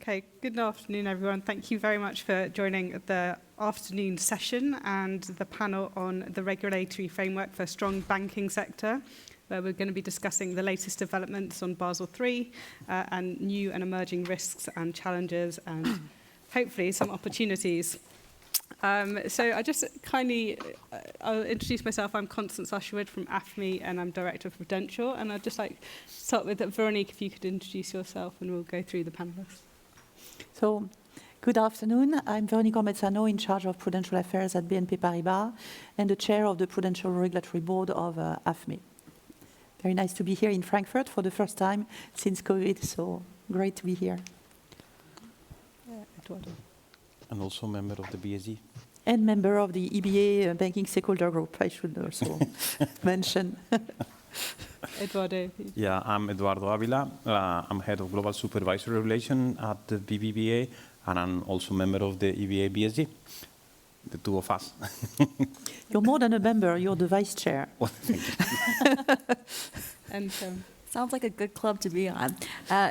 Okay, good afternoon, everyone. Thank you very much for joining the afternoon session and the panel on the regulatory framework for a strong banking sector, where we're going to be discussing the latest developments on Basel III and new and emerging risks and challenges and hopefully some opportunities. So I just I'll introduce myself. I'm Constance Usherwood from AFME and I'm Director of Prudential. And I'd just like to start with Veronique, if you could introduce yourself and we'll go through the panelists. So, good afternoon. I'm Veronique Ormezzano, in charge of Prudential Affairs at BNP Paribas and the chair of the Prudential Regulatory Board of AFME. Very nice to be here in Frankfurt for the first time since COVID, so great to be here. Eduardo. And also a member of the BSE. And member of the EBA Banking Stakeholder Group, I should also mention. Eduardo. Yeah, I'm Eduardo Avila. I'm head of Global Supervisory Relation at the BBVA, and I'm also a member of the EBA BSE, the two of us. You're more than a member, you're the vice chair. Well, thank you. And sounds like a good club to be on.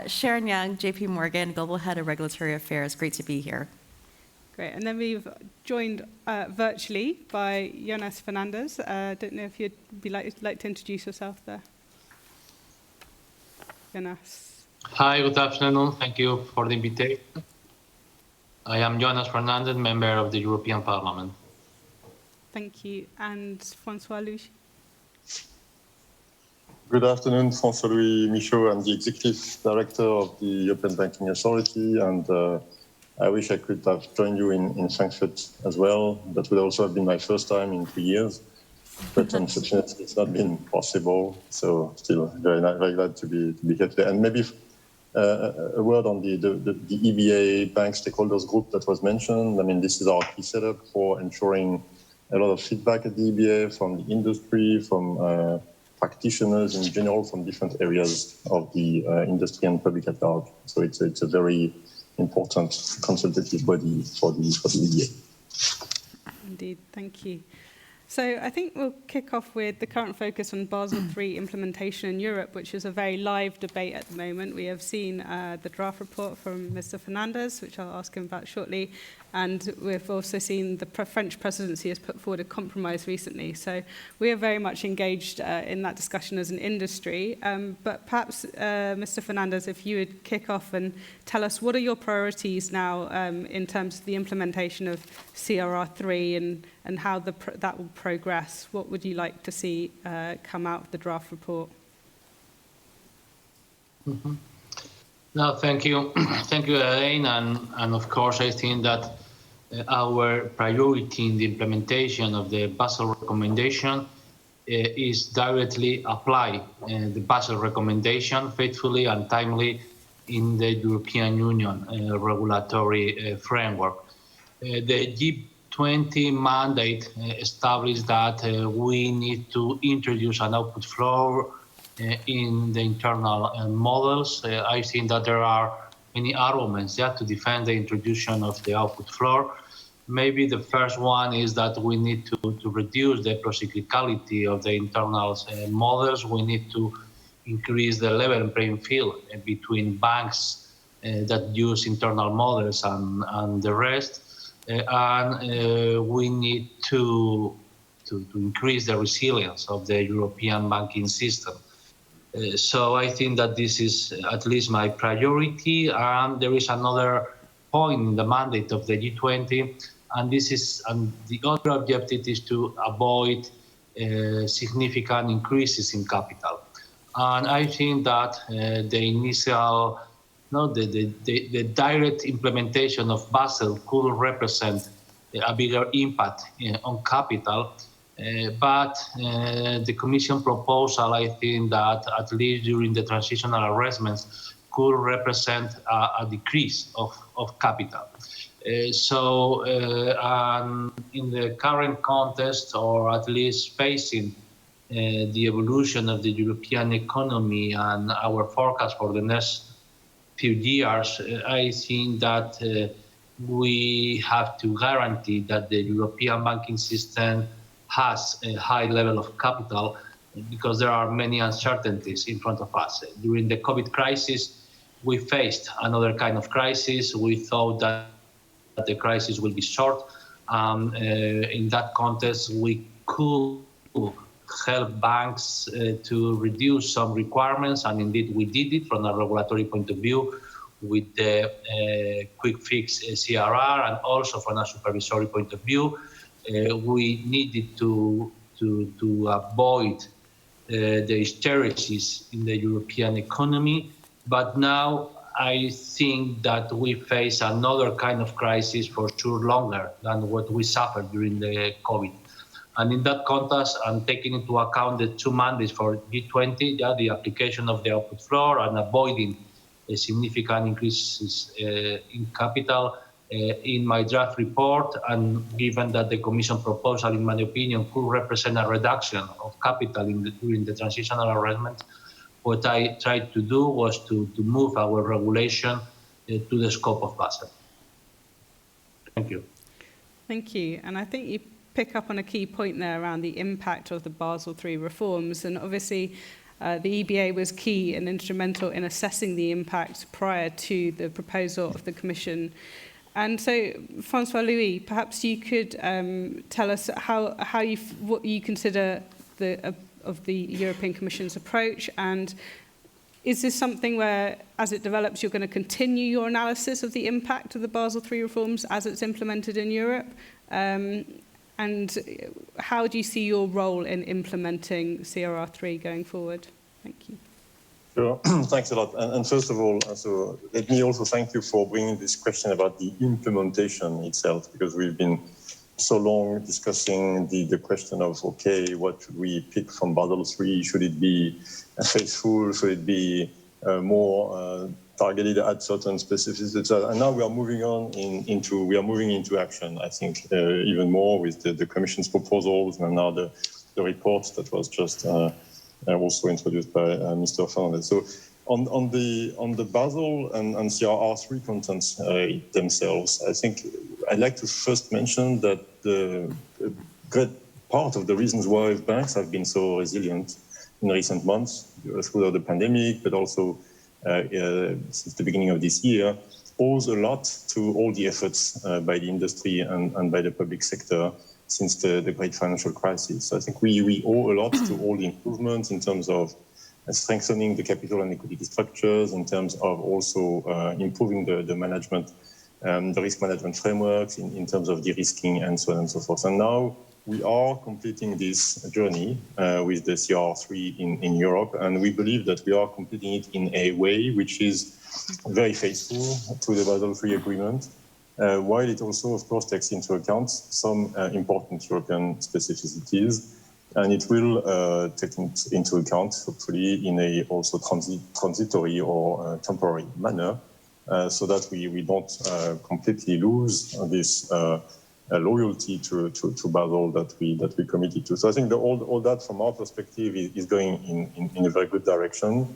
Sharon Young, JP Morgan, Global Head of Regulatory Affairs. Great to be here. Great. And then we've joined virtually by Jonás Fernández. I don't know if you'd like to introduce yourself there. Jonás. Hi, good afternoon. Thank you for the invitation. I am Jonás Fernández, member of the European Parliament. Thank you. And François-Louis. Good afternoon, François-Louis Michaud. I'm the Executive Director of the European Banking Authority, and I wish I could have joined you in Frankfurt as well. That would also have been my first time in 2 years, but unfortunately it's not been possible. So still very glad to be here today. And maybe a word on the EBA Bank Stakeholders Group that was mentioned. I mean, this is our key setup for ensuring a lot of feedback at the EBA from the industry, from practitioners in general, from different areas of the industry and public at large. So it's a very important consultative body for the EBA. Indeed, thank you. So I think we'll kick off with the current focus on Basel III implementation in Europe, which is a very live debate at the moment. We have seen the draft report from Mr. Fernández, which I'll ask him about shortly, and we've also seen the French presidency has put forward a compromise recently. So we are very much engaged in that discussion as an industry. But perhaps, Mr. Fernández, if you would kick off and tell us what are your priorities now in terms of the implementation of CRR3 and how that will progress. What would you like to see come out of the draft report? Mm-hmm. No, thank you. Thank you, Elaine. And of course, I think that our priority in the implementation of the Basel recommendation is directly apply the Basel recommendation faithfully and timely in the European Union regulatory framework. The G20 mandate established that we need to introduce an output floor in the internal models. I think that there are many arguments to defend the introduction of the output floor. Maybe the first one is that we need to reduce the procyclicality of the internal models. We need to increase the level playing field between banks that use internal models and the rest. And we need to increase the resilience of the European banking system. So I think that this is at least my priority. And there is another point in the mandate of the G20, and the other objective is to avoid significant increases in capital. And I think that the direct implementation of Basel could represent a bigger impact on capital. But the Commission proposal, I think that at least during the transitional arrangements, could represent a decrease of capital. So in the current context, or at least facing the evolution of the European economy and our forecast for the next few years, I think that we have to guarantee that the European banking system has a high level of capital, because there are many uncertainties in front of us. During the COVID crisis, we faced another kind of crisis. We thought that the crisis will be short. In that context, we could help banks to reduce some requirements, and indeed we did it from a regulatory point of view with the quick fix CRR, and also from a supervisory point of view. We needed to avoid the hysterics in the European economy, but now I think that we face another kind of crisis for sure longer than what we suffered during the COVID. And in that context, I'm taking into account the 2 mandates for G20, the application of the output floor and avoiding significant increases in capital in my draft report, and given that the Commission proposal, in my opinion, could represent a reduction of capital during the transitional arrangement, what I tried to do was to move our regulation to the scope of Basel. Thank you. Thank you. And I think you pick up on a key point there around the impact of the Basel III reforms. And obviously, the EBA was key and instrumental in assessing the impact prior to the proposal of the Commission. And so, François-Louis, perhaps you could tell us what you consider of the European Commission's approach, and is this something where, as it develops, you're going to continue your analysis of the impact of the Basel III reforms as it's implemented in Europe? And how do you see your role in implementing CRR3 going forward? Thank you. Sure. Thanks a lot. And first of all, so let me also thank you for bringing this question about the implementation itself, because we've been so long discussing the question of, okay, what should we pick from Basel III? Should it be faithful? Should it be more targeted at certain specificities? And now we are moving on into action, I think, even more with the Commission's proposals, and now the report that was just also introduced by Mr. Fernández. So on the Basel and CRR3 contents themselves, I think I'd like to first mention that the great part of the reasons why banks have been so resilient in recent months through the pandemic, but also since the beginning of this year, owes a lot to all the efforts by the industry and by the public sector since the great financial crisis. So I think we owe a lot to all the improvements in terms of strengthening the capital and liquidity structures, in terms of also improving the management, the risk management frameworks, in terms of de-risking and so on and so forth. And now we are completing this journey with the CRR3 in Europe, and we believe that we are completing it in a way which is very faithful to the Basel III agreement, while it also, of course, takes into account some important European specificities. And it will take into account, hopefully, in a also transitory or temporary manner, so that we don't completely lose this loyalty to Basel that we committed to. So I think all that, from our perspective, is going in a very good direction.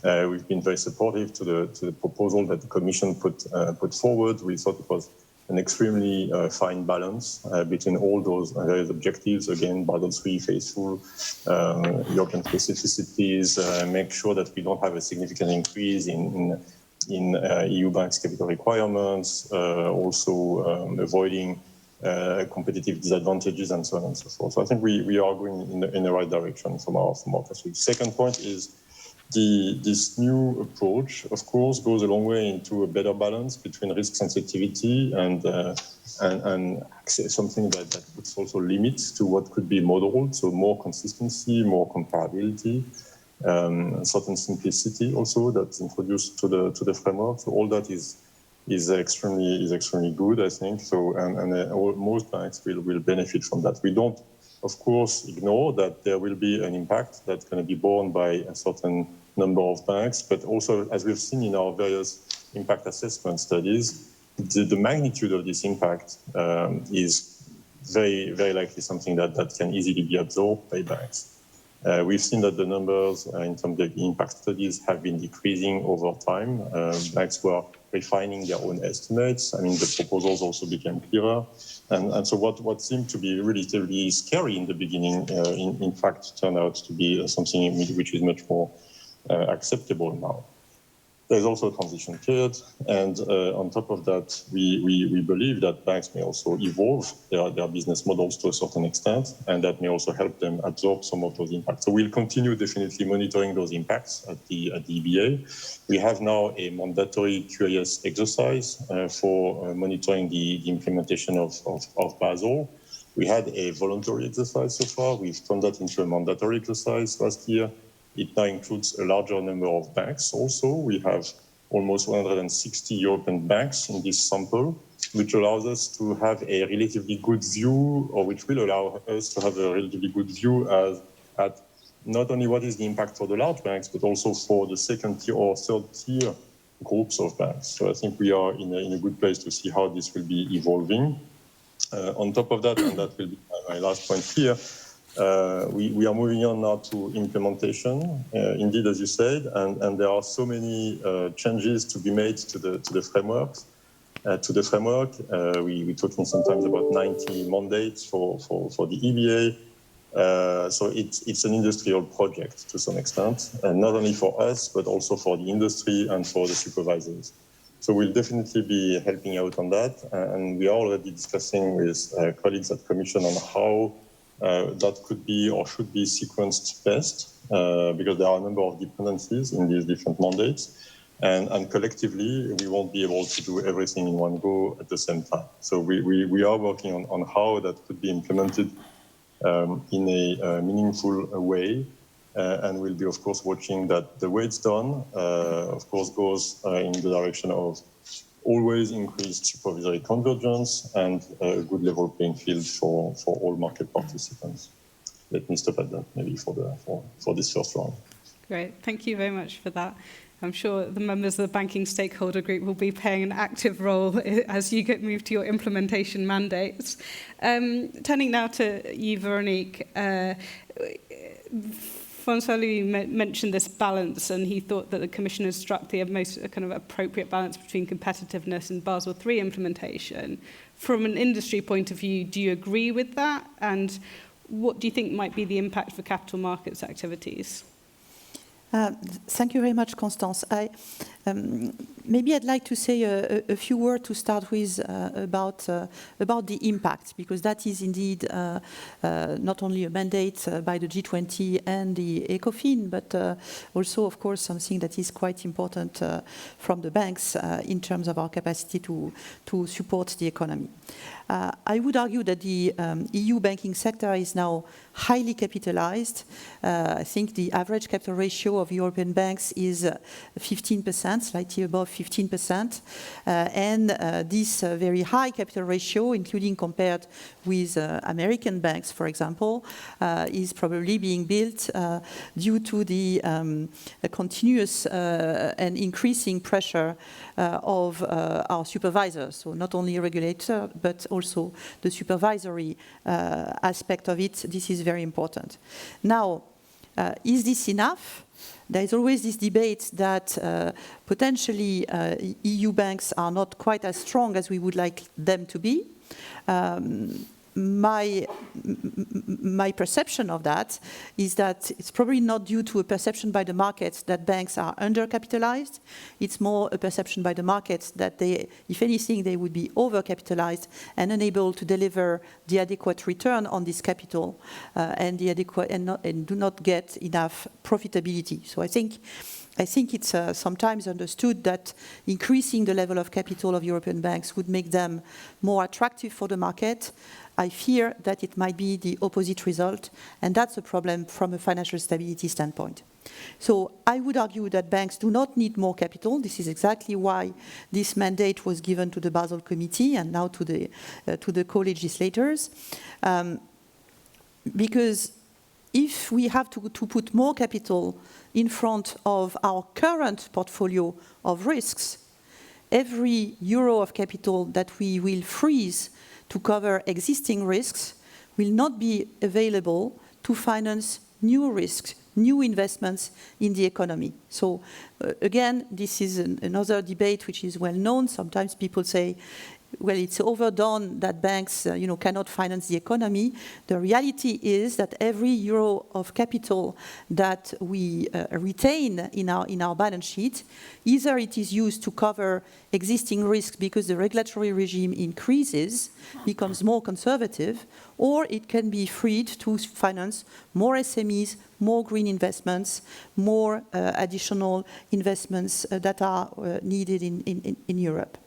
We've been very supportive to the proposal that the Commission put forward. We thought it was an extremely fine balance between all those various objectives. Again, Basel III faithful, European specificities, make sure that we don't have a significant increase in EU banks' capital requirements, also avoiding competitive disadvantages, and so on and so forth. So I think we are going in the right direction from our perspective. Second point is this new approach, of course, goes a long way into a better balance between risk sensitivity and something that puts also limits to what could be modeled. So more consistency, more comparability, certain simplicity also that's introduced to the framework. So all that is extremely good, I think. So and most banks will benefit from that. We don't, of course, ignore that there will be an impact that's going to be borne by a certain number of banks, but also, as we've seen in our various impact assessment studies, the magnitude of this impact is very, very likely something that can easily be absorbed by banks. We've seen that the numbers in terms of the impact studies have been decreasing over time. Banks were refining their own estimates. I mean, the proposals also became clearer. And so what seemed to be really scary in the beginning, in fact, turned out to be something which is much more acceptable now. There's also a transition period, and on top of that, we believe that banks may also evolve their business models to a certain extent, and that may also help them absorb some of those impacts. So we'll continue definitely monitoring those impacts at the EBA. We have now a mandatory QAS exercise for monitoring the implementation of Basel. We had a voluntary exercise so far. We've turned that into a mandatory exercise last year. It now includes a larger number of banks also. We have almost 160 European banks in this sample, which allows us to have a relatively good view, or which will allow us to have a relatively good view at not only what is the impact for the large banks, but also for the second tier or third tier groups of banks. So I think we are in a good place to see how this will be evolving. On top of that, and that will be my last point here, we are moving on now to implementation, indeed, as you said, and there are so many changes to be made to the framework. We're talking sometimes about 90 mandates for the EBA. So it's an industrial project to some extent, and not only for us, but also for the industry and for the supervisors. So we'll definitely be helping out on that, and we are already discussing with colleagues at Commission on how that could be or should be sequenced best, because there are a number of dependencies in these different mandates, and collectively we won't be able to do everything in one go at the same time. So we are working on how that could be implemented in a meaningful way, and we'll be of course watching that the way it's done of course goes in the direction of always increased supervisory convergence and a good level playing field for all market participants. Let me stop at that maybe for this first round. Great, thank you very much for that. I'm sure the members of the banking stakeholder group will be playing an active role as you get moved to your implementation mandates. Turning now to you, Veronique. François-Louis mentioned this balance, and he thought that the Commission has struck the most kind of appropriate balance between competitiveness and Basel III implementation. From an industry point of view, do you agree with that? And what do you think might be the impact for capital markets activities? Thank you very much, Constance. Maybe I'd like to say a few words to start with about the impact, because that is indeed not only a mandate by the G20 and the ECOFIN, but also, of course, something that is quite important from the banks in terms of our capacity to support the economy. I would argue that the EU banking sector is now highly capitalized. I think the average capital ratio of European banks is 15%, slightly above 15%. And this very high capital ratio, including compared with American banks, for example, is probably being built due to the continuous and increasing pressure of our supervisors. So not only a regulator, but also the supervisory aspect of it. This is very important. Now, is this enough? There is always this debate that potentially EU banks are not quite as strong as we would like them to be. My perception of that is that it's probably not due to a perception by the markets that banks are undercapitalized. It's more a perception by the markets that they, if anything, they would be overcapitalized and unable to deliver the adequate return on this capital and do not get enough profitability. So I think it's sometimes understood that increasing the level of capital of European banks would make them more attractive for the market. I fear that it might be the opposite result, and that's a problem from a financial stability standpoint. So I would argue that banks do not need more capital. This is exactly why this mandate was given to the Basel Committee and now to the co-legislators. Because if we have to put more capital in front of our current portfolio of risks, every euro of capital that we will freeze to cover existing risks will not be available to finance new risks, new investments in the economy. So again, this is another debate which is well known. Sometimes people say well, it's overdone that banks, cannot finance the economy. The reality is that every euro of capital that we retain in our balance sheet, either it is used to cover existing risks because the regulatory regime increases, becomes more conservative, or it can be freed to finance more SMEs, more green investments, more additional investments that are needed in Europe.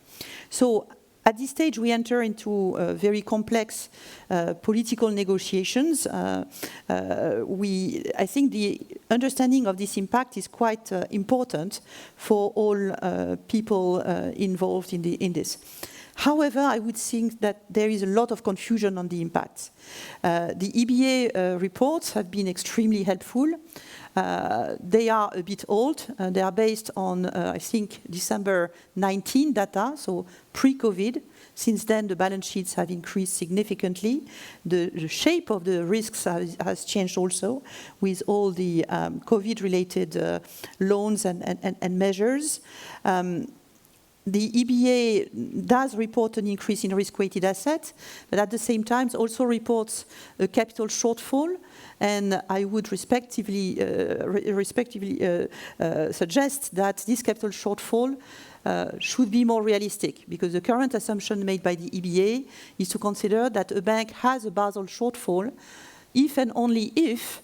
So at this stage, we enter into very complex political negotiations. I think the understanding of this impact is quite important for all people involved in this. However, I would think that there is a lot of confusion on the impacts. The EBA reports have been extremely helpful. They are a bit old. They are based on, I think, December 19 data, so pre-COVID. Since then, the balance sheets have increased significantly. The shape of the risks has changed also with all the COVID-related loans and measures. The EBA does report an increase in risk-weighted assets, but at the same time also reports a capital shortfall. And I would respectively suggest that this capital shortfall should be more realistic, because the current assumption made by the EBA is to consider that a bank has a Basel shortfall if and only if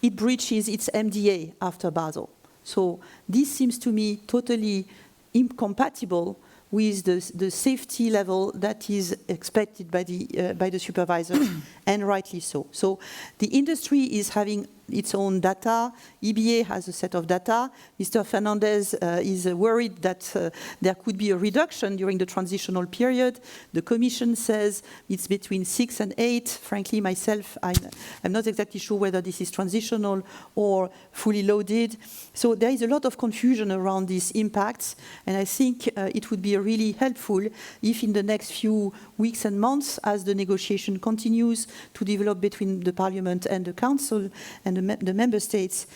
it breaches its MDA after Basel. So this seems to me totally incompatible with the safety level that is expected by the supervisor, and rightly so. So the industry is having its own data. EBA has a set of data. Mr. Fernández is worried that there could be a reduction during the transitional period. The Commission says it's between 6 and 8. Frankly, myself, I'm not exactly sure whether this is transitional or fully loaded. So there is a lot of confusion around these impacts, and I think it would be really helpful if in the next few weeks and months, as the negotiation continues to develop between the Parliament and the Council and the Member States,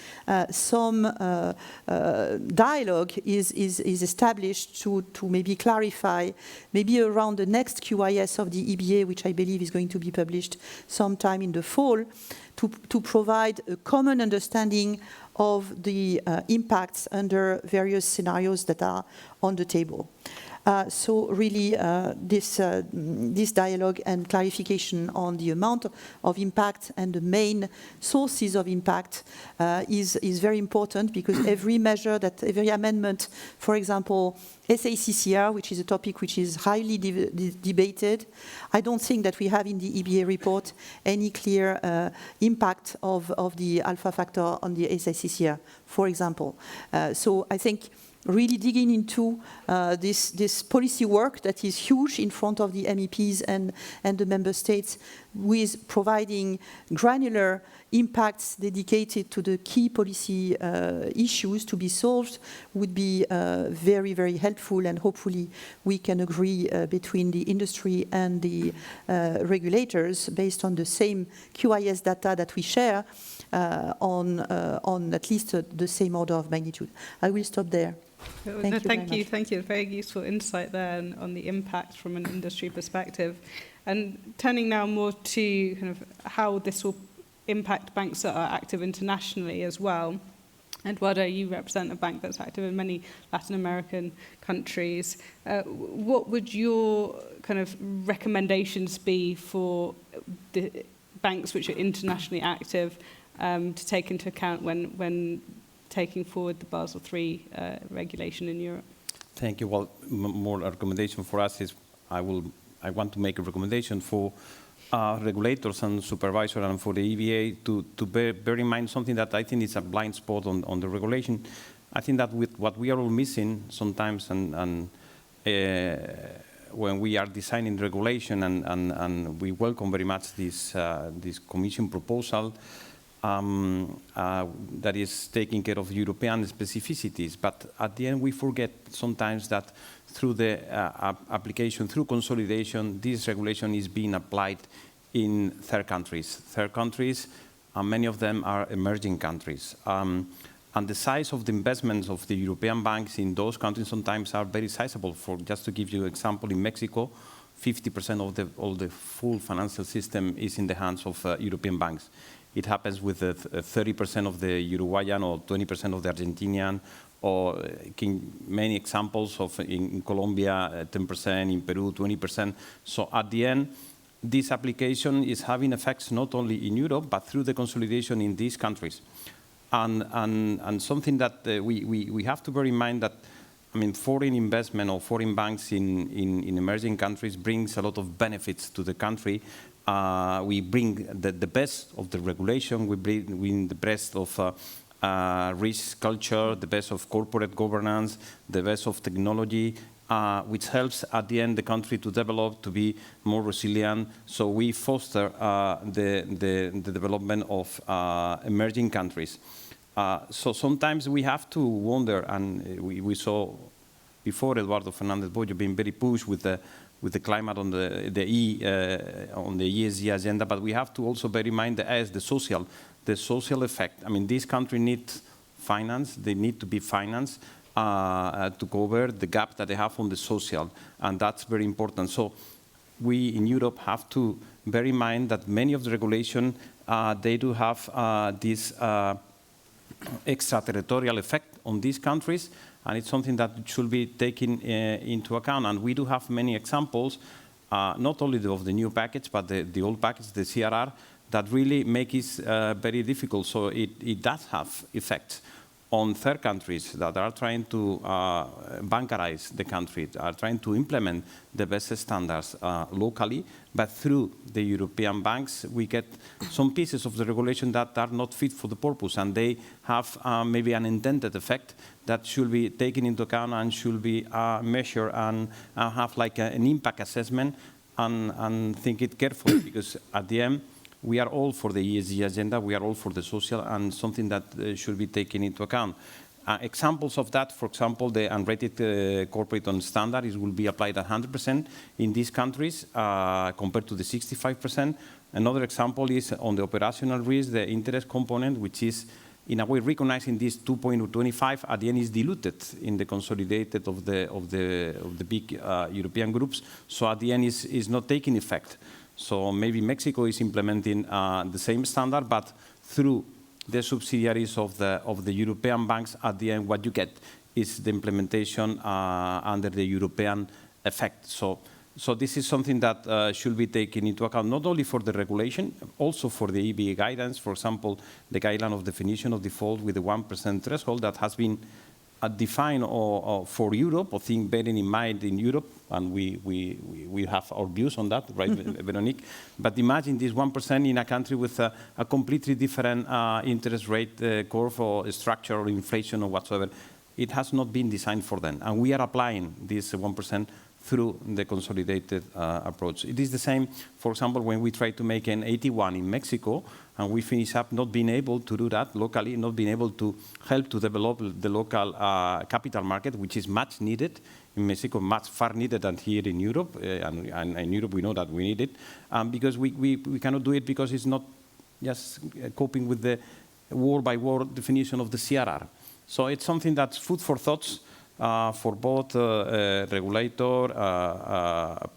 some dialogue is established to maybe clarify, maybe around the next QIS of the EBA, which I believe is going to be published sometime in the fall, to provide a common understanding of the impacts under various scenarios that are on the table. So really, this dialogue and clarification on the amount of impact and the main sources of impact is very important, because every measure, every amendment, for example, SACCR, which is a topic which is highly debated, I don't think that we have in the EBA report any clear impact of the alpha factor on the SACCR, for example. So I think really digging into this policy work that is huge in front of the MEPs and the Member States, with providing granular impacts dedicated to the key policy issues to be solved, would be very, very helpful, and hopefully we can agree between the industry and the regulators based on the same QIS data that we share on at least the same order of magnitude. I will stop there. Thank you. Very useful insight there on the impact from an industry perspective. And turning now more to kind of how this will impact banks that are active internationally as well. Eduardo, you represent a bank that's active in many Latin American countries. What would your kind of recommendations be for the banks which are internationally active to take into account when taking forward the Basel III regulation in Europe? Thank you. Well, more recommendation for us is I want to make a recommendation for regulators and supervisors and for the EBA to bear in mind something that I think is a blind spot on the regulation. I think that with what we are all missing sometimes, and when we are designing regulation, and we welcome very much this Commission proposal, that is taking care of European specificities. But at the end, we forget sometimes that through the application, through consolidation, this regulation is being applied in third countries. Third countries, many of them are emerging countries. And the size of the investments of the European banks in those countries sometimes are very sizable. For just to give you an example, in Mexico, 50% of all the full financial system is in the hands of European banks. It happens with 30% of the Uruguayan or 20% of the Argentinian, or many examples of in Colombia, 10%, in Peru, 20%. So at the end, this application is having effects not only in Europe, but through the consolidation in these countries. And something that we have to bear in mind that, I mean, foreign investment or foreign banks in emerging countries brings a lot of benefits to the country. We bring the best of the regulation, we bring the best of risk culture, the best of corporate governance, the best of technology, which helps at the end the country to develop, to be more resilient. So we foster the development of emerging countries. So sometimes we have to wonder, and we saw before Eduardo Fernández Boyo being very pushed with the climate on the ESG agenda, but we have to also bear in mind the social effect. I mean, this country needs finance; they need to be financed to cover the gap that they have on the social, and that's very important. So we in Europe have to bear in mind that many of the regulation they do have this extraterritorial effect on these countries, and it's something that should be taken into account. And we do have many examples, not only of the new package, but the old package, the CRR, that really make it very difficult. So it does have effects on third countries that are trying to bankerize the country, are trying to implement the best standards locally, but through the European banks, we get some pieces of the regulation that are not fit for the purpose, and they have maybe an intended effect that should be taken into account and should be measured and have like an impact assessment and think it carefully, because at the end, we are all for the ESG agenda, we are all for the social, and something that should be taken into account. Examples of that, for example, the unrated corporate bond standard will be applied at 100% in these countries compared to the 65%. Another example is on the operational risk, the interest component, which is in a way recognizing this 2.25 at the end is diluted in the consolidated of the big European groups. So at the end is not taking effect. So maybe Mexico is implementing the same standard, but through the subsidiaries of the European banks, at the end what you get is the implementation under the European effect. So this is something that should be taken into account, not only for the regulation, also for the EBA guidance. For example, the guideline of definition of default with the 1% threshold that has been defined for Europe, I think bearing in mind in Europe, and we have our views on that, right, Veronique? But imagine this 1% in a country with a completely different interest rate curve or structure or inflation or whatsoever. It has not been designed for them, and we are applying this 1% through the consolidated approach. It is the same, for example, when we try to make an 81 in Mexico, and we finish up not being able to do that locally, not being able to help to develop the local capital market, which is much needed in Mexico, much far needed than here in Europe. And in Europe, we know that we need it, because we cannot do it because it's not just coping with the word-by-word definition of the CRR. So it's something that's food for thoughts for both regulator,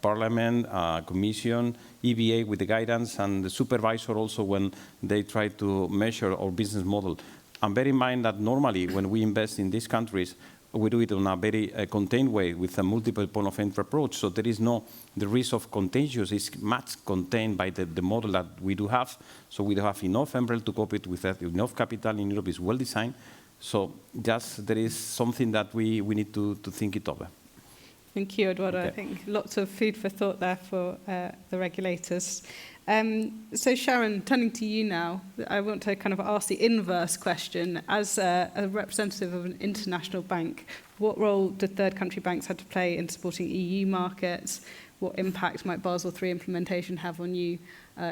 parliament, commission, EBA with the guidance, and the supervisor also when they try to measure our business model. And bear in mind that normally when we invest in these countries, we do it in a very contained way with a multiple point of entry approach. So there is the risk of contagious is much contained by the model that we do have. So we do have enough umbrella to cope it with that, enough capital in Europe is well designed. So just there is something that we need to think it over. Thank you, Eduardo. Okay. I think lots of food for thought there for the regulators. So Sharon, turning to you now, I want to kind of ask the inverse question. As a representative of an international bank, what role do third country banks have to play in supporting EU markets? What impact might Basel III implementation have on you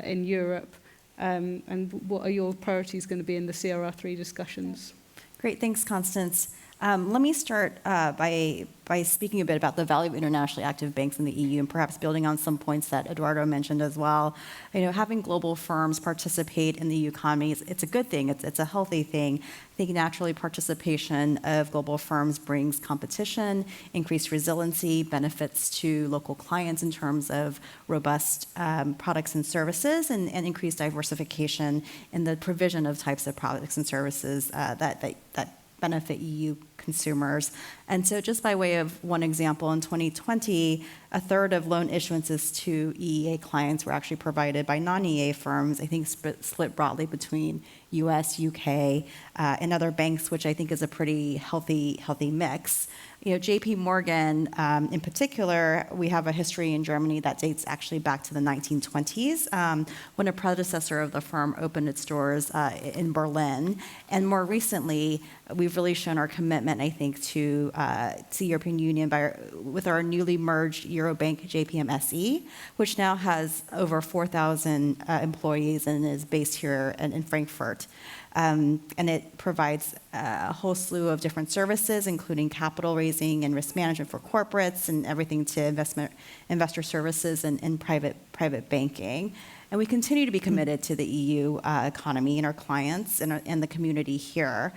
in Europe? And what are your priorities going to be in the CRR3 discussions? Great, thanks, Constance. Let me start by speaking a bit about the value of internationally active banks in the EU, and perhaps building on some points that Eduardo mentioned as well. Having global firms participate in the EU economy, it's a good thing. It's a healthy thing. I think naturally participation of global firms brings competition, increased resiliency, benefits to local clients in terms of robust products and services, and increased diversification in the provision of types of products and services that benefit EU consumers. And so just by way of one example, in 2020, a third of loan issuances to EEA clients were actually provided by non-EEA firms, I think split broadly between US, UK, and other banks, which I think is a pretty healthy mix. JP Morgan, in particular, we have a history in Germany that dates actually back to the 1920s, when a predecessor of the firm opened its doors in Berlin. And more recently, we've really shown our commitment, I think, to the European Union with our newly merged Eurobank JPM SE, which now has over 4,000 employees and is based here in Frankfurt. And it provides a whole slew of different services, including capital raising and risk management for corporates and everything to investor services and private banking. And we continue to be committed to the EU economy and our clients and the community here.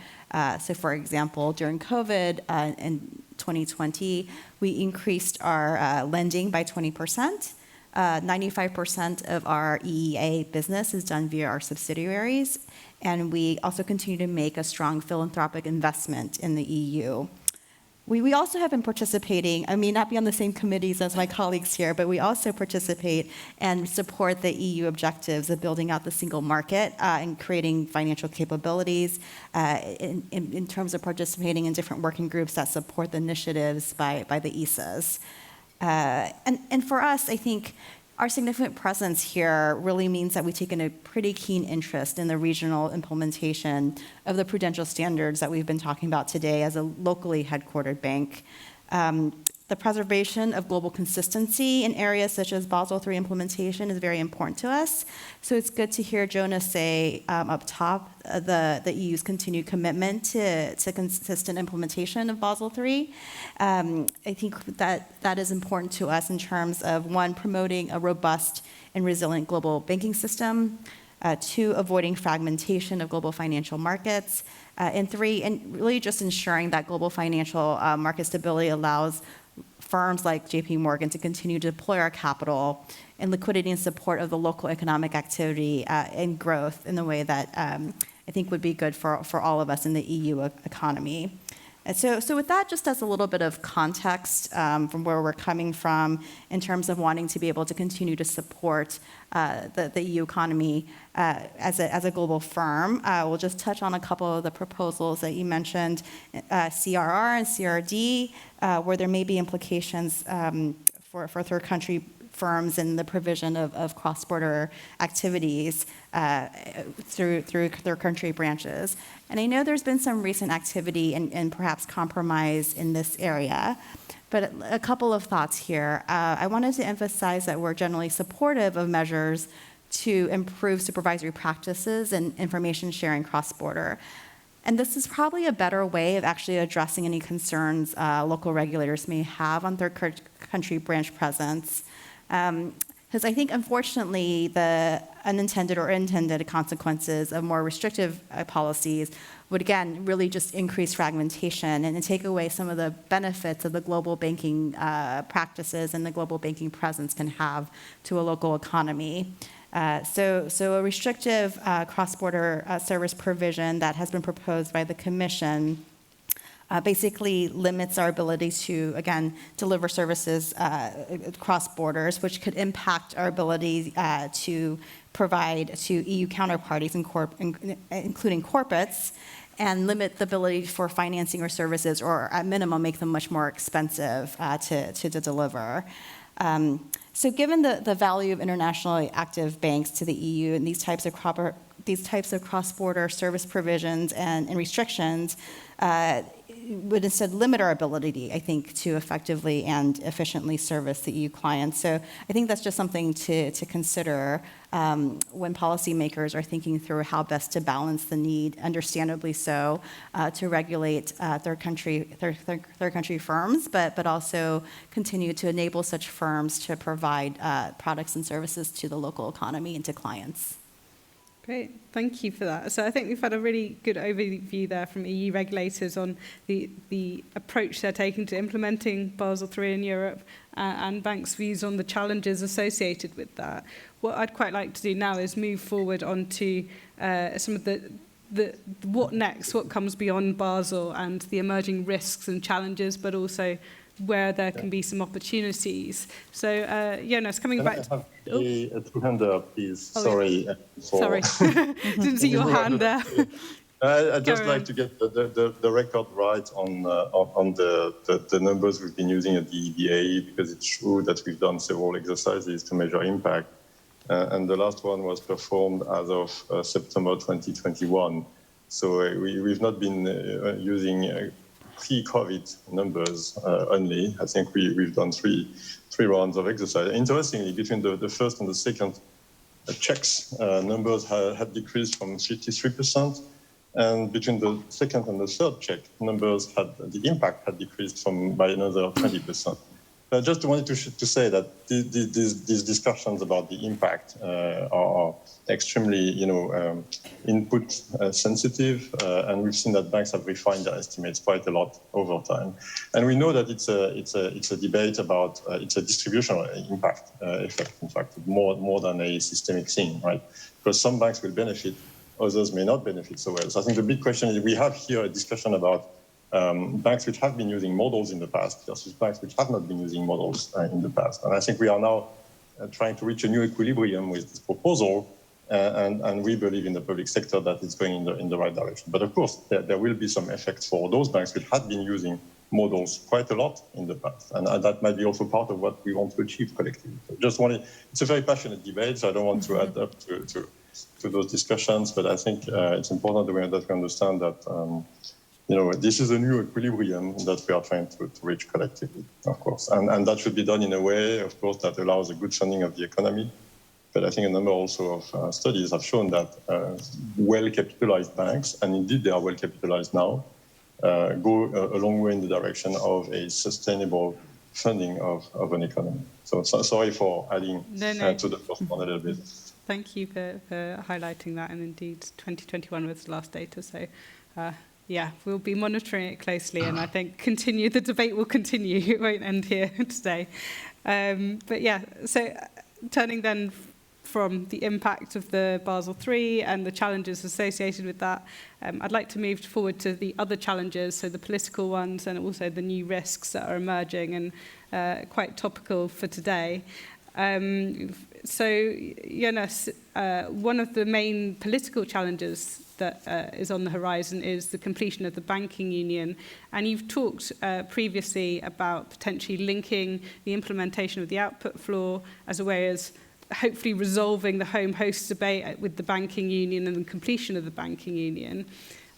So for example, during COVID in 2020, we increased our lending by 20%. 95% of our EEA business is done via our subsidiaries, and we also continue to make a strong philanthropic investment in the EU. We also have been participating, I may not be on the same committees as my colleagues here, but we also participate and support the EU objectives of building out the single market and creating financial capabilities in terms of participating in different working groups that support the initiatives by the ESAs. And for us, I think our significant presence here really means that we take a pretty keen interest in the regional implementation of the prudential standards that we've been talking about today as a locally headquartered bank. The preservation of global consistency in areas such as Basel III implementation is very important to us. So it's good to hear Jonás say up top the EU's continued commitment to consistent implementation of Basel III. I think that is important to us in terms of, one, promoting a robust and resilient global banking system, two, avoiding fragmentation of global financial markets, and three, and really just ensuring that global financial market stability allows firms like JP Morgan to continue to deploy our capital in liquidity and support of the local economic activity and growth in the way that I think would be good for all of us in the EU economy. And so with that, just as a little bit of context from where we're coming from in terms of wanting to be able to continue to support the EU economy as a global firm, we'll just touch on a couple of the proposals that you mentioned, CRR and CRD, where there may be implications for third country firms and the provision of cross-border activities through their country branches. And I know there's been some recent activity and perhaps compromise in this area, but a couple of thoughts here. I wanted to emphasize that we're generally supportive of measures to improve supervisory practices and information sharing cross-border. And this is probably a better way of actually addressing any concerns local regulators may have on third country branch presence. Because I think, unfortunately, the unintended or intended consequences of more restrictive policies would, again, really just increase fragmentation and take away some of the benefits of the global banking practices and the global banking presence can have to a local economy. So a restrictive cross-border service provision that has been proposed by the Commission basically limits our ability to, again, deliver services across borders, which could impact our ability to provide to EU counterparties, including corporates, and limit the ability for financing or services, or at minimum, make them much more expensive to deliver. So given the value of internationally active banks to the EU and these types of these types of cross-border service provisions and restrictions would instead limit our ability, I think, to effectively and efficiently service the EU clients. So I think that's just something to consider when policymakers are thinking through how best to balance the need, understandably so, to regulate third country firms, but also continue to enable such firms to provide products and services to the local economy and to clients. Great, thank you for that. So I think we've had a really good overview there from EU regulators on the approach they're taking to implementing Basel III in Europe and banks' views on the challenges associated with that. What I'd quite like to do now is move forward onto some of the what next, what comes beyond Basel and the emerging risks and challenges, but also where there can be some opportunities. So, Jonás, coming back to... A two-hand up, please. Oh, Sorry. Sorry, didn't see your hand there. I'd just like to get the record right on the numbers we've been using at the EBA, because it's true that we've done several exercises to measure impact. And the last one was performed as of September 2021. So we've not been using pre-COVID numbers only. I think we've done three rounds of exercise. Interestingly, between the first and the second checks, numbers had decreased from 53%, and between the second and the third check, the impact had decreased by another 20%. I just wanted to say that these discussions about the impact are extremely, input sensitive, and we've seen that banks have refined their estimates quite a lot over time. And we know that it's a debate about it's a distributional impact effect, in fact, more than a systemic thing, right? Because some banks will benefit, others may not benefit so well. So I think the big question is we have here a discussion about banks which have been using models in the past versus banks which have not been using models in the past. And I think we are now trying to reach a new equilibrium with this proposal, and we believe in the public sector that it's going in the right direction. But of course, there will be some effects for those banks which have been using models quite a lot in the past. And that might be also part of what we want to achieve collectively. So it's a very passionate debate, so I don't want to add up to those discussions, but I think it's important that we understand that this is a new equilibrium that we are trying to reach collectively, of course. And that should be done in a way, of course, that allows a good funding of the economy. But I think a number also of studies have shown that well-capitalized banks, and indeed they are well-capitalized now, go a long way in the direction of a sustainable funding of an economy. So sorry for adding to the first one a little bit. Thank you for highlighting that, and indeed 2021 was the last data, so we'll be monitoring it closely, and I think the debate will continue. It won't end here today. So turning then from the impact of the Basel III and the challenges associated with that, I'd like to move forward to the other challenges, so the political ones and also the new risks that are emerging and quite topical for today. So, Jonás, one of the main political challenges that is on the horizon is the completion of the banking union. And you've talked previously about potentially linking the implementation of the output floor as a way as hopefully resolving the home host debate with the banking union and the completion of the banking union.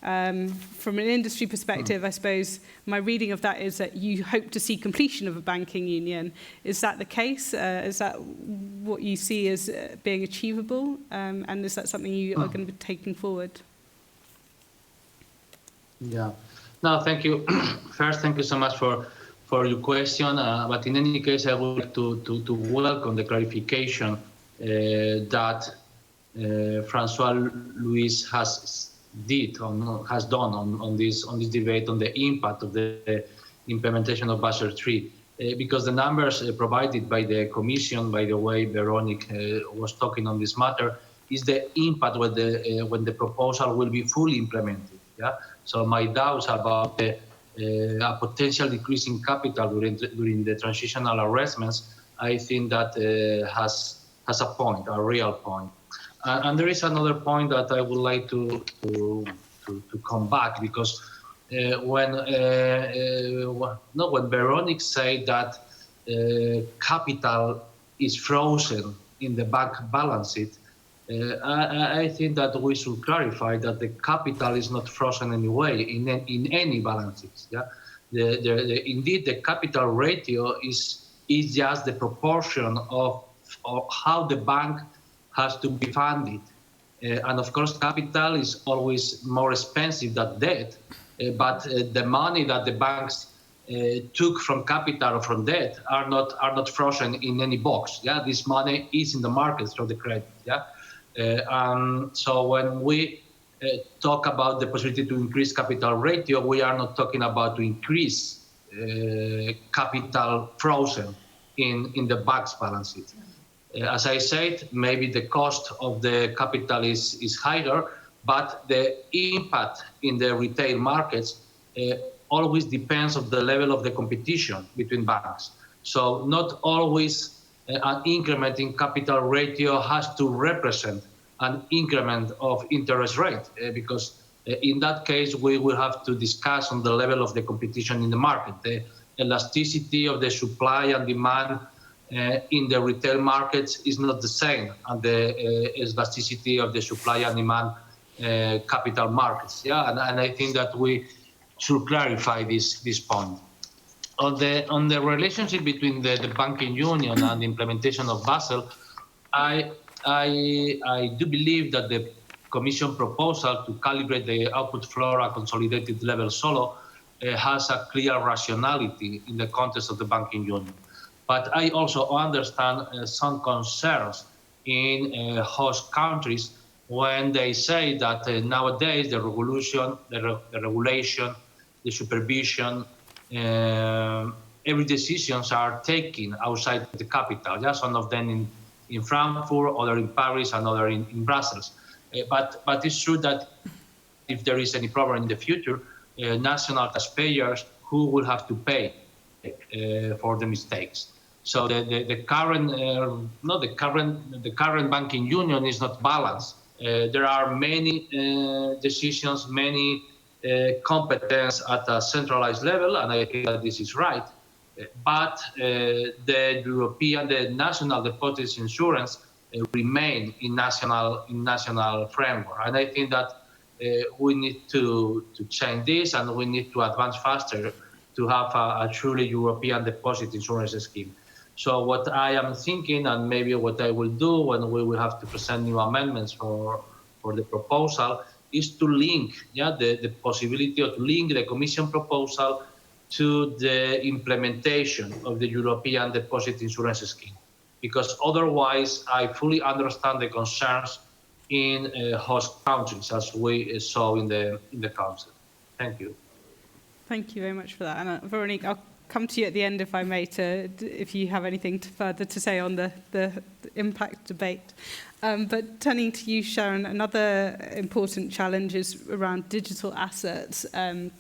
From an industry perspective, I suppose my reading of that is that you hope to see completion of a banking union. Is that the case? Is that what you see as being achievable? And is that something you are going to be taking forward? Yeah. No, thank you. First, thank you so much for your question. But in any case, I would like to welcome the clarification that François-Louis has done on this debate on the impact of the implementation of Basel III, because the numbers provided by the Commission, by the way, Veronique was talking on this matter, is the impact when the proposal will be fully implemented. Yeah. So my doubts about a potential decrease in capital during the transitional arrangements, I think that has a point, a real point. And there is another point that I would like to come back, because when Veronique said that capital is frozen in the bank balance sheet, I think that we should clarify that the capital is not frozen anyway in any balances. Yeah, indeed the capital ratio is just the proportion of how the bank has to be funded. And of course, capital is always more expensive than debt, but the money that the banks took from capital or from debt are not frozen in any box. Yeah, this money is in the market through the credit. Yeah, so when we talk about the possibility to increase capital ratio, we are not talking about to increase capital frozen in the bank's balance sheet. As I said, maybe the cost of the capital is higher, but the impact in the retail markets always depends on the level of the competition between banks. So not always an increment in capital ratio has to represent an increment of interest rate, because in that case, we will have to discuss on the level of the competition in the market. The elasticity of the supply and demand in the retail markets is not the same as the elasticity of the supply and demand capital markets. Yeah, and I think that we should clarify this point. On the relationship between the banking union and the implementation of Basel, I do believe that the Commission proposal to calibrate the output floor at consolidated level solo has a clear rationality in the context of the banking union. But I also understand some concerns in host countries when they say that nowadays the regulation, the supervision, every decisions are taken outside the capital. Yeah, some of them in Frankfurt, other in Paris, and other in Brussels. But it's true that if there is any problem in the future, national taxpayers who will have to pay for the mistakes. So the current banking union is not balanced. There are many decisions, many competence at a centralized level, and I think that this is right. But the European, the national deposit insurance remain in national framework, and I think that we need to change this, and we need to advance faster to have a truly European deposit insurance scheme. So what I am thinking, and maybe what I will do when we will have to present new amendments for the proposal, is to link the possibility of link the Commission proposal to the implementation of the European deposit insurance scheme. Because otherwise, I fully understand the concerns in host countries, as we saw in the Council. Thank you. Thank you very much for that. And Veronique, I'll come to you at the end, if I may, if you have anything further to say on the impact debate. But turning to you, Sharon, another important challenge is around digital assets. And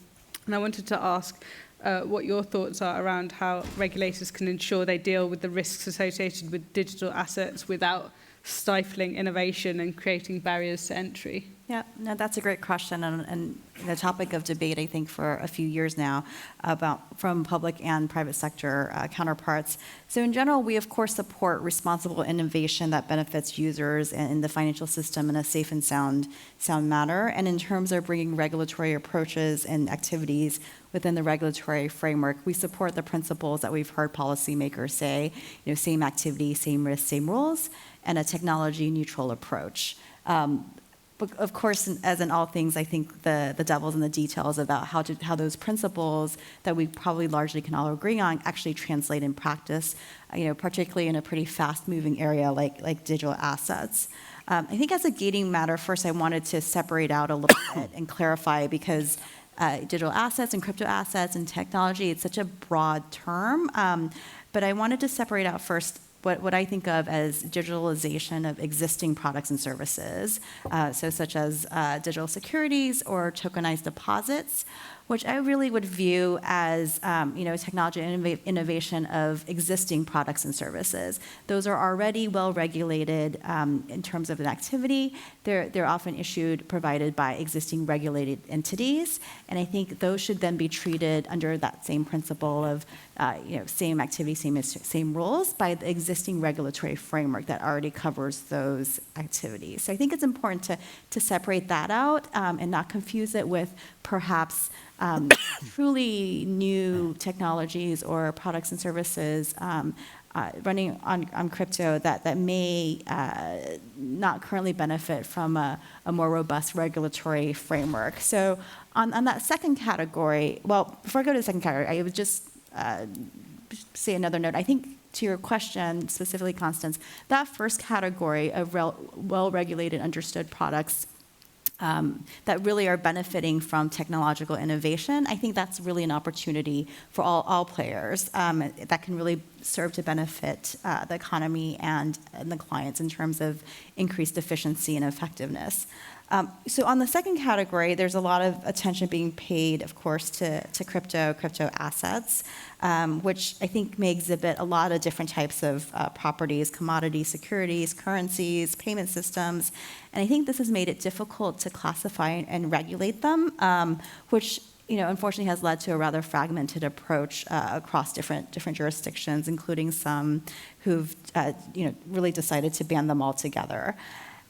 I wanted to ask what your thoughts are around how regulators can ensure they deal with the risks associated with digital assets without stifling innovation and creating barriers to entry. Yeah, no, that's a great question, and the topic of debate, I think, for a few years now, from public and private sector counterparts. So in general, we of course support responsible innovation that benefits users in the financial system in a safe and sound manner. And in terms of bringing regulatory approaches and activities within the regulatory framework, we support the principles that we've heard policymakers say, same activity, same risk, same rules, and a technology-neutral approach. But of course, as in all things, I think the devil's in the details about how those principles that we probably largely can all agree on actually translate in practice, particularly in a pretty fast-moving area like digital assets. I think as a gating matter, first I wanted to separate out a little bit and clarify, because digital assets and crypto assets and technology, it's such a broad term. But I wanted to separate out first what I think of as digitalization of existing products and services, so such as digital securities or tokenized deposits, which I really would view as technology innovation of existing products and services. Those are already well regulated in terms of an activity. They're often provided by existing regulated entities, and I think those should then be treated under that same principle of same activity, same rules by the existing regulatory framework that already covers those activities. So I think it's important to separate that out and not confuse it with perhaps truly new technologies or products and services running on crypto that may not currently benefit from a more robust regulatory framework. So on that second category, well, before I go to the second category, I would just say another note. I think to your question, specifically, Constance, that first category of well-regulated, understood products that really are benefiting from technological innovation, I think that's really an opportunity for all players that can really serve to benefit the economy and the clients in terms of increased efficiency and effectiveness. So on the second category, there's a lot of attention being paid, of course, to crypto assets, which I think may exhibit a lot of different types of properties, commodities, securities, currencies, payment systems. And I think this has made it difficult to classify and regulate them, which unfortunately has led to a rather fragmented approach across different jurisdictions, including some who've really decided to ban them altogether.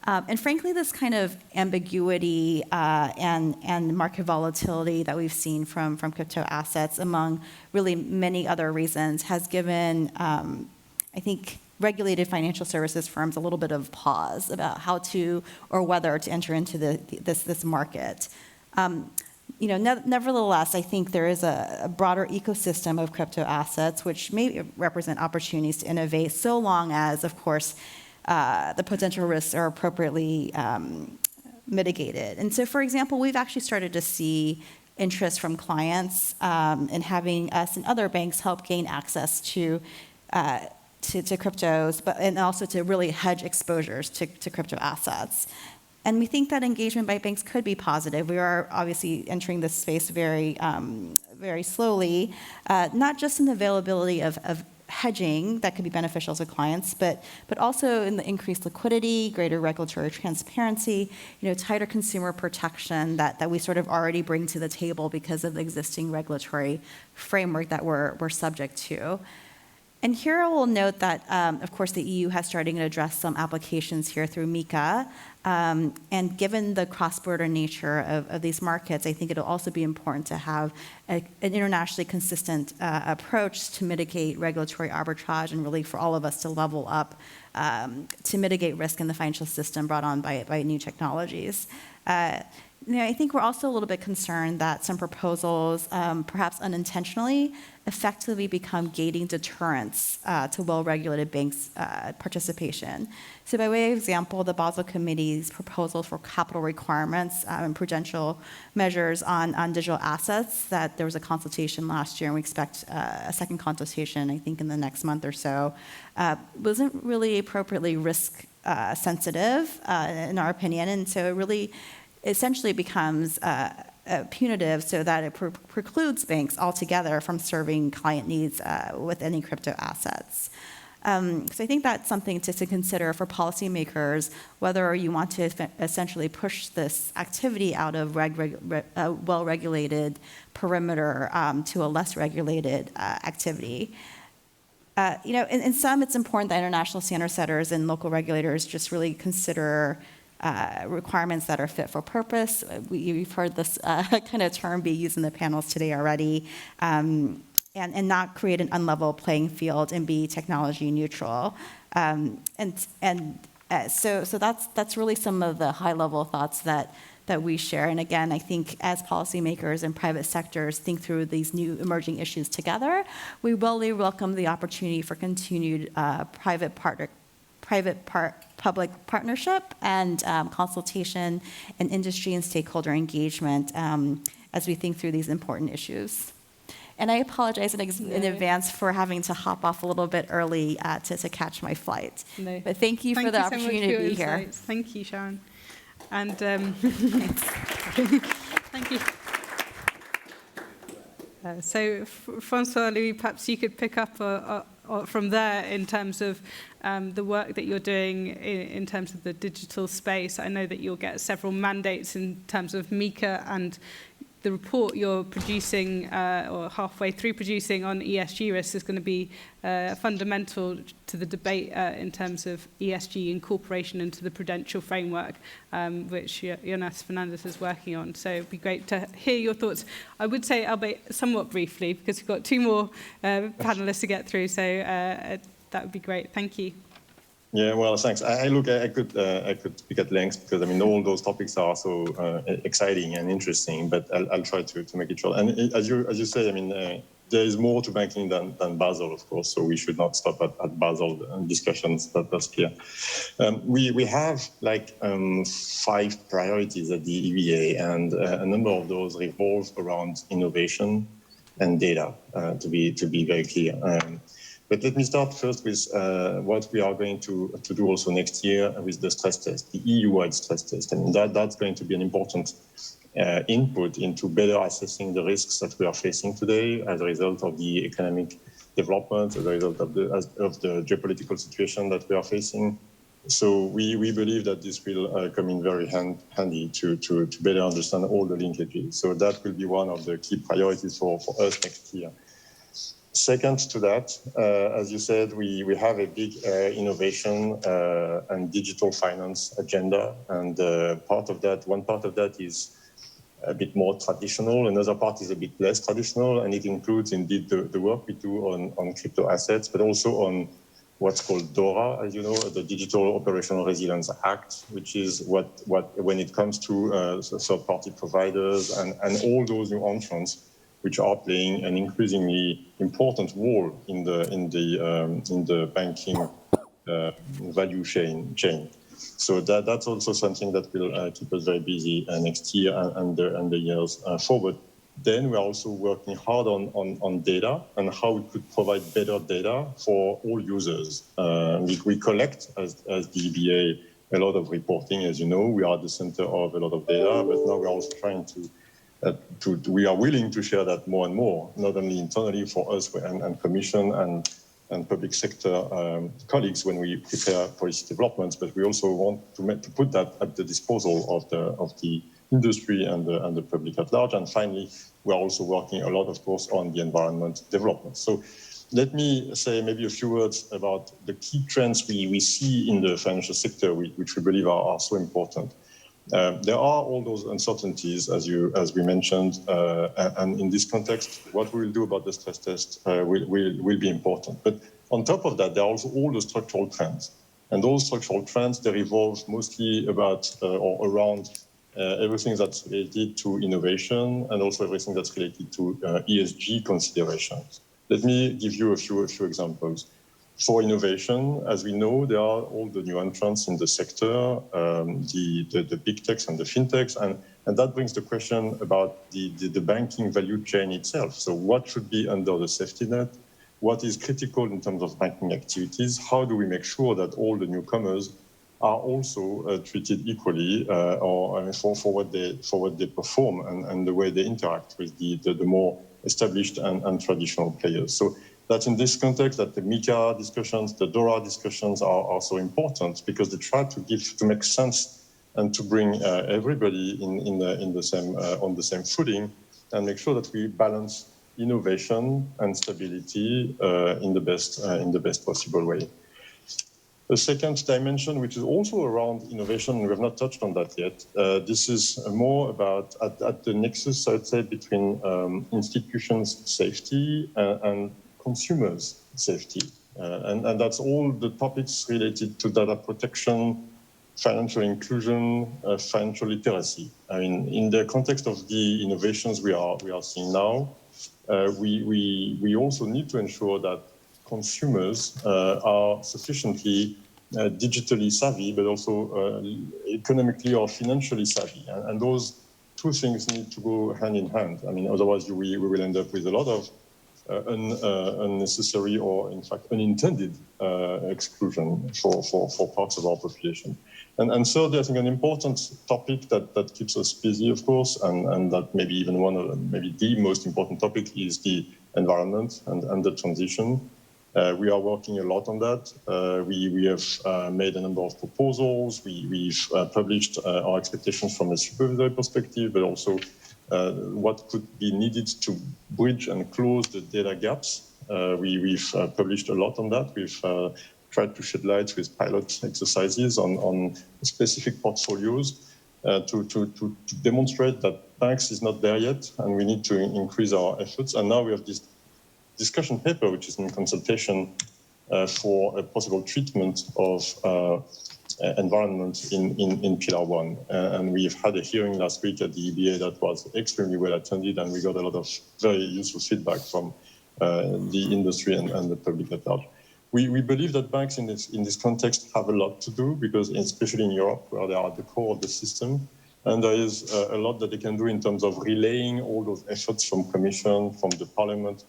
And frankly, this kind of ambiguity and market volatility that we've seen from crypto assets, among really many other reasons, has given, I think, regulated financial services firms a little bit of pause about how to or whether to enter into this market. Nevertheless, I think there is a broader ecosystem of crypto assets which may represent opportunities to innovate, so long as, of course, the potential risks are appropriately mitigated. And so, for example, we've actually started to see interest from clients in having us and other banks help gain access to cryptos, and also to really hedge exposures to crypto assets. And we think that engagement by banks could be positive. We are obviously entering this space very, very slowly, not just in the availability of hedging that could be beneficial to clients, but also in the increased liquidity, greater regulatory transparency, tighter consumer protection that we sort of already bring to the table because of the existing regulatory framework that we're subject to. And here I will note that, of course, the EU has started to address some applications here through MiCA. And given the cross-border nature of these markets, I think it'll also be important to have an internationally consistent approach to mitigate regulatory arbitrage and really for all of us to level up to mitigate risk in the financial system brought on by new technologies. I think we're also a little bit concerned that some proposals, perhaps unintentionally, effectively become gating deterrents to well-regulated banks' participation. So by way of example, the Basel Committee's proposal for capital requirements and prudential measures on digital assets, that there was a consultation last year, and we expect a second consultation, I think, in the next month or so, wasn't really appropriately risk sensitive, in our opinion, and so it really essentially becomes punitive, so that it precludes banks altogether from serving client needs with any crypto assets. So I think that's something to consider for policymakers, whether you want to essentially push this activity out of well-regulated perimeter to a less regulated activity. In some, it's important that international standard setters and local regulators just really consider requirements that are fit for purpose. You've heard this kind of term be used in the panels today already, and not create an unlevel playing field and be technology neutral. So that's really some of the high-level thoughts that we share. And again, I think as policymakers and private sectors think through these new emerging issues together, we really welcome the opportunity for continued public partnership and consultation and industry and stakeholder engagement as we think through these important issues. And I apologize in advance for having to hop off a little bit early to catch my flight. No. But thank you for the opportunity to be here. Thank you, Sharon. And Thanks. thank you. So, François-Louis, perhaps you could pick up from there in terms of the work that you're doing in terms of the digital space. I know that you'll get several mandates in terms of MiCA, and the report you're producing or halfway through producing on ESG risks is going to be fundamental to the debate in terms of ESG incorporation into the Prudential framework, which Jonás Fernández is working on. So it'd be great to hear your thoughts. I would say, albeit somewhat briefly, because we've got two more panelists to get through, so that would be great. Thank you. Yeah, well, thanks. I could speak at length because I mean all those topics are so exciting and interesting. But I'll try to make it short. And as you say, I mean there is more to banking than Basel, of course. So we should not stop at Basel discussions. That's clear. We have like 5 priorities at the EBA, and a number of those revolve around innovation and data. To be very clear. But let me start first with what we are going to do also next year with the stress test, the EU-wide stress test. And that's going to be an important input into better assessing the risks that we are facing today as a result of the economic development, as a result of the geopolitical situation that we are facing. So we believe that this will come in very handy to better understand all the linkages. So that will be one of the key priorities for us next year. Second to that, as you said, we have a big innovation and digital finance agenda, and one part of that is a bit more traditional, another part is a bit less traditional, and it includes indeed the work we do on crypto assets, but also on what's called DORA, as you know, the Digital Operational Resilience Act, which is what when it comes to third-party providers and all those new entrants, which are playing an increasingly important role in the banking value chain. So that's also something that will keep us very busy next year and the years forward. Then we're also working hard on data and how we could provide better data for all users. We collect, as the EBA, a lot of reporting. As you know, we are at the center of a lot of data, but now we're also trying we are willing to share that more and more, not only internally for us and Commission and public sector colleagues when we prepare policy developments, but we also want to put that at the disposal of the industry and the public at large. And finally, we are also working a lot, of course, on the environment development. So let me say maybe a few words about the key trends we see in the financial sector, which we believe are so important. There are all those uncertainties, as we mentioned, and in this context, what we will do about the stress test will be important. But on top of that, there are also all the structural trends. And those structural trends, they revolve mostly about or around everything that's related to innovation and also everything that's related to ESG considerations. Let me give you a few examples. For innovation, as we know, there are all the new entrants in the sector, the big techs and the fintechs, and that brings the question about the banking value chain itself. So what should be under the safety net? What is critical in terms of banking activities? How do we make sure that all the newcomers are also treated equally for what they perform and the way they interact with the more established and traditional players? So that's in this context that the MiCA discussions, the DORA discussions are so important because they try to make sense and to bring everybody on the same footing and make sure that we balance innovation and stability in the best possible way. The second dimension, which is also around innovation, we have not touched on that yet. This is more about at the nexus, I'd say, between institutions' safety and consumers' safety. And that's all the topics related to data protection, financial inclusion, financial literacy. I mean, in the context of the innovations we are seeing now, we also need to ensure that consumers are sufficiently digitally savvy, but also economically or financially savvy. And those two things need to go hand in hand. I mean, otherwise we will end up with a lot of unnecessary or, in fact, unintended exclusion for parts of our population. And thirdly, I think an important topic that keeps us busy, of course, and that maybe even maybe the most important topic is the environment and the transition. We are working a lot on that. We have made a number of proposals. We've published our expectations from a supervisory perspective, but also what could be needed to bridge and close the data gaps. We've published a lot on that. We've tried to shed light with pilot exercises on specific portfolios to demonstrate that banks is not there yet, and we need to increase our efforts. And now we have this discussion paper, which is in consultation for a possible treatment of environment in Pillar 1. And we've had a hearing last week at the EBA that was extremely well attended, and we got a lot of very useful feedback from the industry and the public at large. We believe that banks in this context have a lot to do, because especially in Europe, where they are at the core of the system, and there is a lot that they can do in terms of relaying all those efforts from Commission, from the Parliament,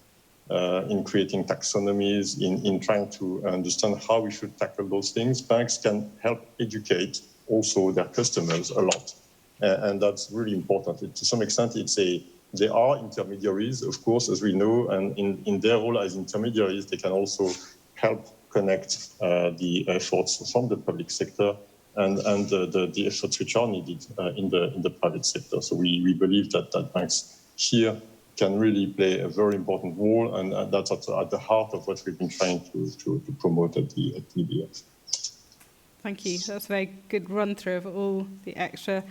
in creating taxonomies, in trying to understand how we should tackle those things. Banks can help educate also their customers a lot, and that's really important. To some extent, they are intermediaries, of course, as we know, and in their role as intermediaries, they can also help connect the efforts from the public sector and the efforts which are needed in the private sector. So we believe that banks here can really play a very important role, and that's at the heart of what we've been trying to promote at the EBA. Thank you. That's a very good run-through of all the extra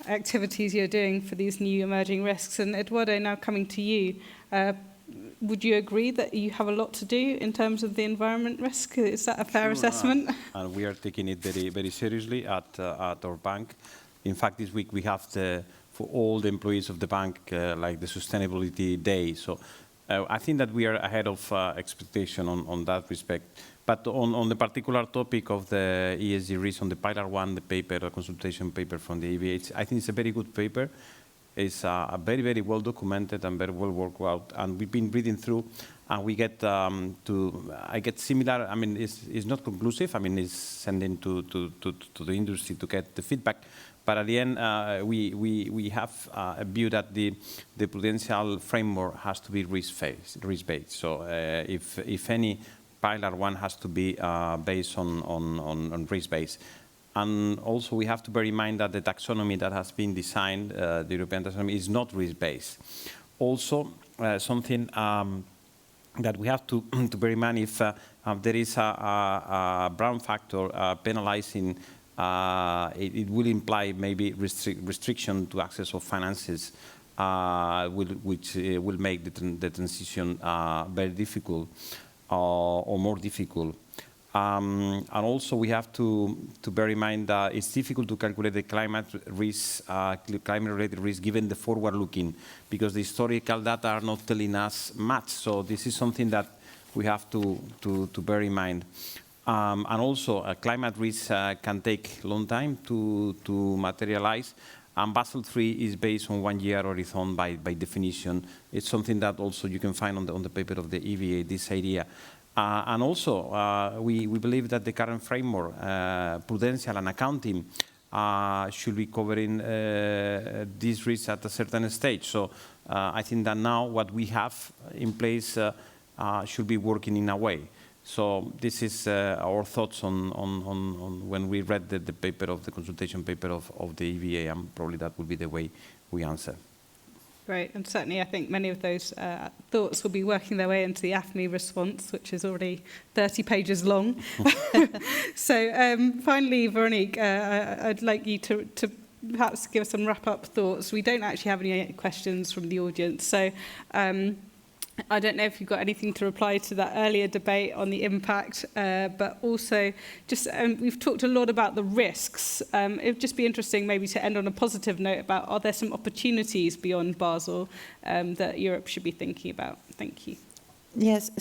activities you're doing for these new emerging risks. And Eduardo, now coming to you, would you agree that you have a lot to do in terms of the environment risk? Is that a fair assessment? And we are taking it very, very seriously at our bank. In fact, this week we have for all the employees of the bank, like the Sustainability Day. So I think that we are ahead of expectation on that respect. But on the particular topic of the ESG risk, on the Pillar 1, the paper, the consultation paper from the EBA, I think it's a very good paper. It's very, very well documented and very well worked out. And we've been reading through, and we get I get similar. I mean, it's not conclusive. I mean, it's sending to the industry to get the feedback. But at the end, we have a view that the prudential framework has to be risk-based. So if any, Pillar 1 has to be based on risk-based. And also we have to bear in mind that the taxonomy that has been designed, the European taxonomy, is not risk-based. Also, something that we have to bear in mind, if there is a brown factor penalizing, it will imply maybe restriction to access of finances, which will make the transition very difficult or more difficult. And also we have to bear in mind that it's difficult to calculate the climate risk, climate-related risk, given the forward-looking, because the historical data are not telling us much. So this is something that we have to bear in mind. And also, climate risk can take a long time to materialize. And Basel III is based on 1 year horizon by definition. It's something that also you can find on the paper of the EVA, this idea. And also, we believe that the current framework, prudential and accounting, should be covering these risks at a certain stage. So I think that now what we have in place should be working in a way. So this is our thoughts on when we read the paper of the consultation paper of the EVA, and probably that would be the way we answer. Great, and certainly I think many of those thoughts will be working their way into the AFME response, which is already 30 pages long. So finally, Veronique, I'd like you to perhaps give us some wrap-up thoughts. We don't actually have any questions from the audience, so I don't know if you've got anything to reply to that earlier debate on the impact, but also just we've talked a lot about the risks. It would just be interesting maybe to end on a positive note about, are there some opportunities beyond Basel that Europe should be thinking about? Thank you. Yes,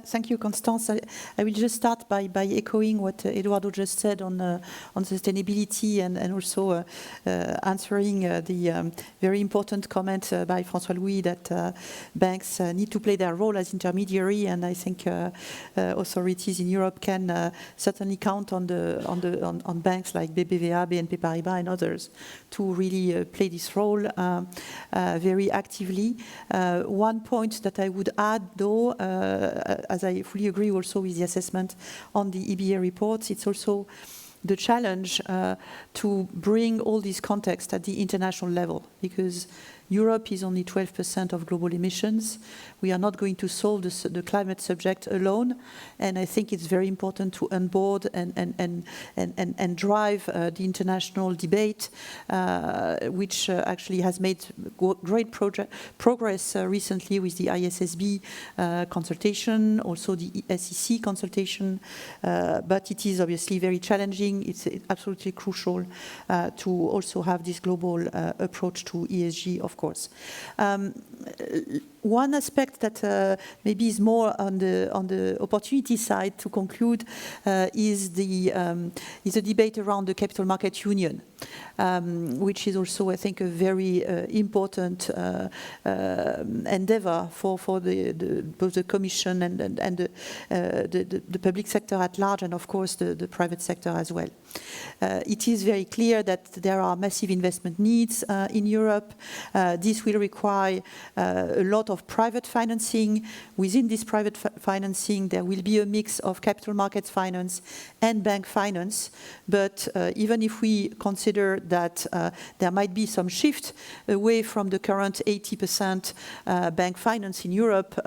thank you, Constance. I will just start by echoing what Eduardo just said on sustainability and also answering the very important comment by François-Louis that banks need to play their role as intermediary, and I think authorities in Europe can certainly count on banks like BBVA, BNP Paribas, and others to really play this role very actively. One point that I would add, though, as I fully agree also with the assessment on the EBA reports, it's also the challenge to bring all this context at the international level, because Europe is only 12% of global emissions. We are not going to solve the climate subject alone, and I think it's very important to onboard and drive the international debate, which actually has made great progress recently with the ISSB consultation, also the SEC consultation, but it is obviously very challenging. It's absolutely crucial to also have this global approach to ESG, of course. One aspect that maybe is more on the opportunity side to conclude is the debate around the capital market union, which is also, I think, a very important endeavor for both the Commission and the public sector at large, and of course the private sector as well. It is very clear that there are massive investment needs in Europe. This will require a lot of private financing. Within this private financing, there will be a mix of capital markets finance and bank finance. But even if we consider that there might be some shift away from the current 80% bank finance in Europe,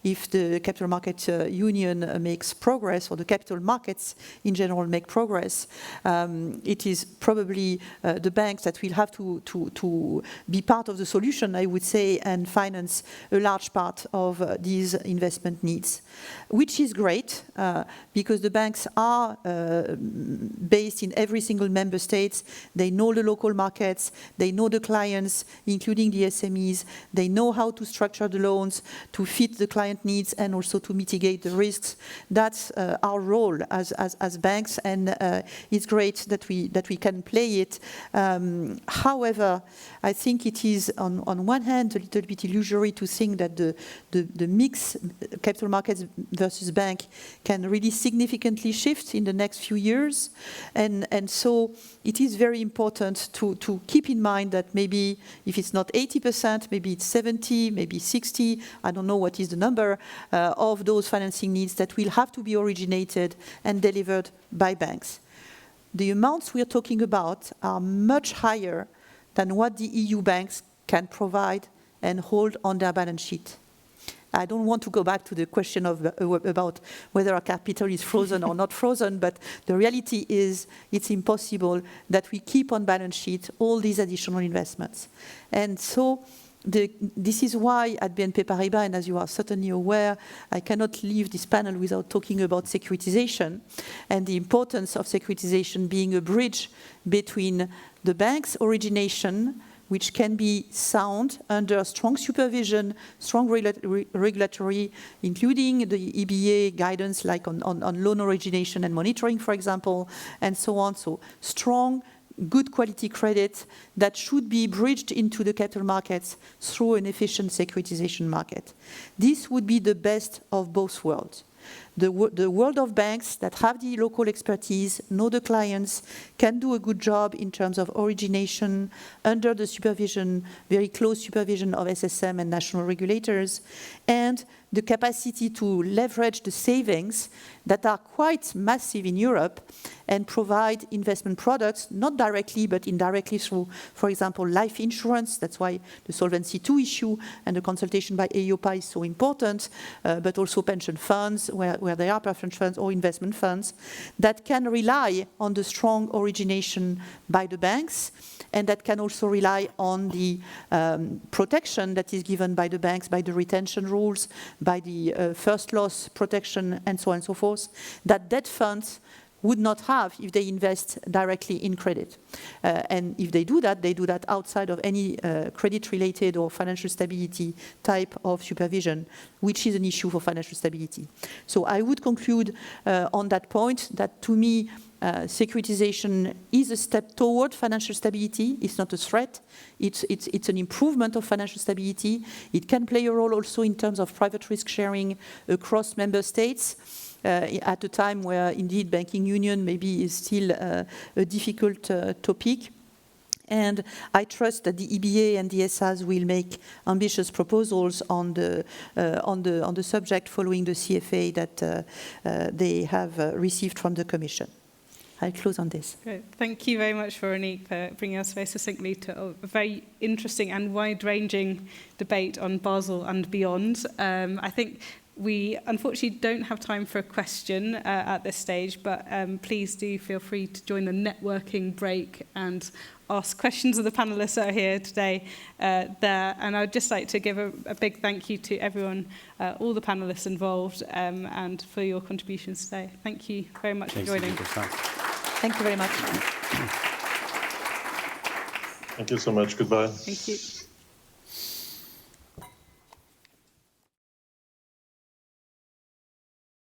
if the capital market union makes progress, or the capital markets in general make progress, it is probably the banks that will have to be part of the solution, I would say, and finance a large part of these investment needs, which is great because the banks are based in every single member state. They know the local markets, they know the clients, including the SMEs, they know how to structure the loans to fit the client needs and also to mitigate the risks. That's our role as banks, and it's great that we can play it. However, I think it is on one hand a little bit illusory to think that the mix, capital markets versus bank, can really significantly shift in the next few years, and so it is very important to keep in mind that maybe if it's not 80%, maybe it's 70, maybe 60, I don't know what is the number of those financing needs that will have to be originated and delivered by banks. The amounts we are talking about are much higher than what the EU banks can provide and hold on their balance sheet. I don't want to go back to the question about whether our capital is frozen or not frozen, but the reality is it's impossible that we keep on balance sheet all these additional investments. And so this is why at BNP Paribas, and as you are certainly aware, I cannot leave this panel without talking about securitization and the importance of securitization being a bridge between the bank's origination, which can be sound under strong supervision, strong regulatory, including the EBA guidance, like on loan origination and monitoring, for example, and so on. So strong, good quality credit that should be bridged into the capital markets through an efficient securitization market. This would be the best of both worlds. The world of banks that have the local expertise, know the clients, can do a good job in terms of origination under the supervision, very close supervision of SSM and national regulators, and the capacity to leverage the savings that are quite massive in Europe and provide investment products, not directly but indirectly through, for example, life insurance. That's why the Solvency II issue and the consultation by EIOPA is so important, but also pension funds, where they are preference funds or investment funds, that can rely on the strong origination by the banks, and that can also rely on the protection that is given by the banks, by the retention rules, by the first loss protection, and so on and so forth, that debt funds would not have if they invest directly in credit. And if they do that outside of any credit-related or financial stability type of supervision, which is an issue for financial stability. So I would conclude on that point that, to me, securitization is a step toward financial stability. It's not a threat. It's an improvement of financial stability. It can play a role also in terms of private risk sharing across member states at a time where, indeed, banking union maybe is still a difficult topic. And I trust that the EBA and the ESAs will make ambitious proposals on the subject following the CFA that they have received from the Commission. I'll close on this. Great. Thank you very much, Veronique, for bringing us very succinctly to a very interesting and wide-ranging debate on Basel and beyond. I think we unfortunately don't have time for a question at this stage, but please do feel free to join the networking break and ask questions of the panellists that are here today there. And I'd just like to give a big thank you to everyone, all the panellists involved, and for your contributions today. Thank you very much for joining. Thank you very much. Thank you so much. Goodbye. Thank you.